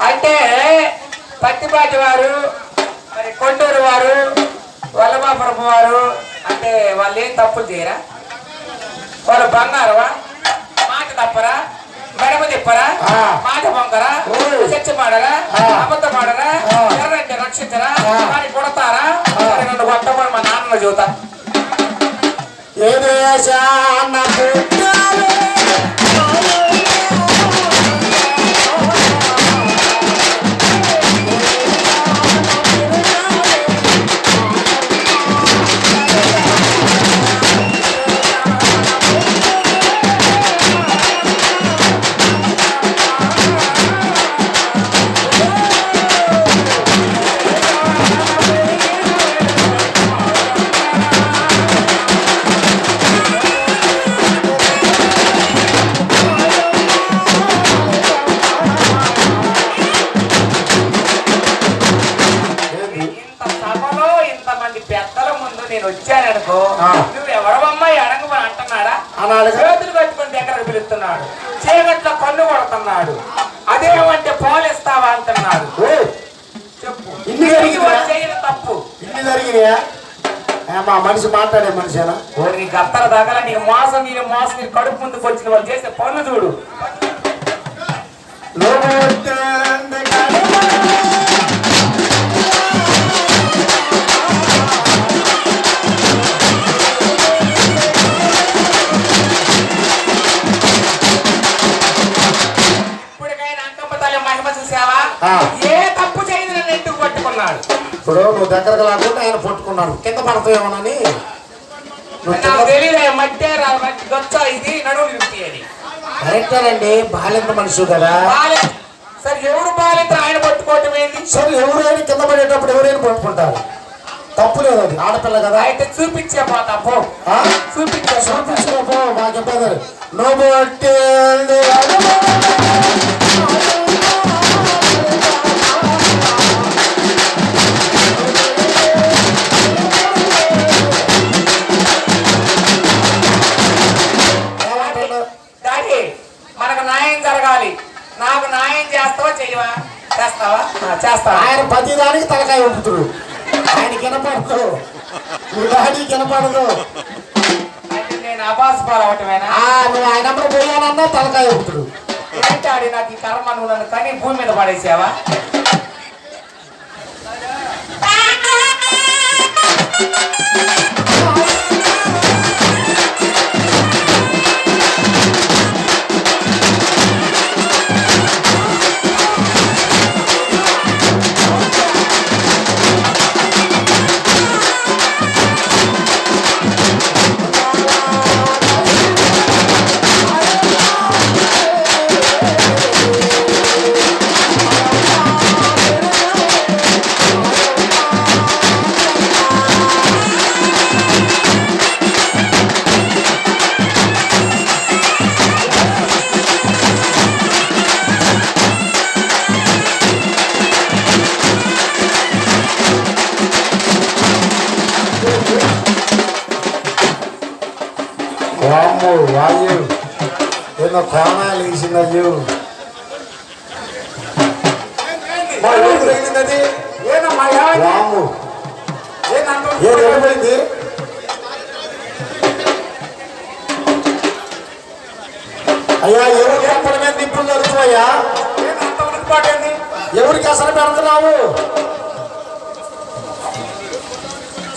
అంటే పత్తిపాటి వారు మరి కొండూరు వారు వల్లభాపురం వారు అంటే వాళ్ళు ఏం తప్పులు చేయరా? వాళ్ళు బంగారవా, మాట తప్పరా, మెడమ తిప్పరా, మాట పొంగరా, చర్చ మాడరా, అబద్ధం మాడరా, ఎర్రంటే రక్షించరా, వారి కొడతారా? నన్ను కొట్టమని మా నాన్న చూతా. నేను వచ్చాననుకో, నువ్వు ఎవరమ్మా అడగమని అంటున్నాడా? చేతులు కట్టుకుని దగ్గరకు పిలుస్తున్నాడు, చీకట్లో కన్ను కొడుతున్నాడు, అదేమంటే పోలిస్తావా అంటున్నాడు. చెప్పు, చేయని తప్పు ఇన్ని జరిగినాయా? మా మనిషి మాట్లాడే మనిషేనా? నీ గత్తర దగ్గర నీకు మోసం నీ కడుపు ముందుకు వచ్చిన వాళ్ళు చేసే పనులు చూడు. ఏ తప్పు చేయదు నన్ను ఎందుకు పట్టుకున్నాడు? ఇప్పుడు నువ్వు దగ్గరకు లేకుండా ఆయన పట్టుకున్నాడు, కింద పడతాయేమోనని. నాకు తెలియదు, మధ్య గొచ్చా ఇది నడువులు విప్పి అని. కరెక్టేనండి, బాలింత మనుషులు కదా. సరే ఎవరు బాలింత ఆయన పట్టుకోవటం ఏంటి? సరే ఎవరైనా కింద పడేటప్పుడు ఎవరైనా పట్టుకుంటారు, తప్పు లేదు, అది ఆడపిల్ల కదా. అయితే చూపించే పోతా పో, చూపించే పో. మా చెప్పేదారు నువ్వు మనకు న్యాయం జరగాలి. నాకు న్యాయం చేస్తావా చెయ్యవా? చేస్తావా? ఆయన ప్రతి దానికి తలకాయ ఊపుతుడు, ఆయన కినపడదు, మీ డాడీ కినపడదు. నేను అబాస్ పాలవటమేనా? నువ్వు ఆయన పోయానన్నా తలకాయ ఊపుతుడు. ఏంటాడి నాకు ఈ కర్మ, నువ్వు నన్ను కానీ భూమి మీద పడేసావా? వాయు ఏదో కోణాలు వేసిందయ్యో. తగిలింది వాము, ఏది వెళ్ళిపోయింది? అయ్యా ఎవరికి అప్పటి మీద నిప్పులు జరుగుతున్నాయా? ఎవరికి అసలు పెడుతున్నావు?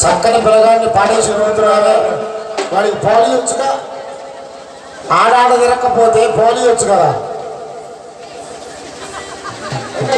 చక్కని పిల్లగాడిని పాడేసి పెడుతున్నావా? వాడికి పోలియొచ్చుగా, ఆడాడ తిరగకపోతే పోలియొచ్చు కదా.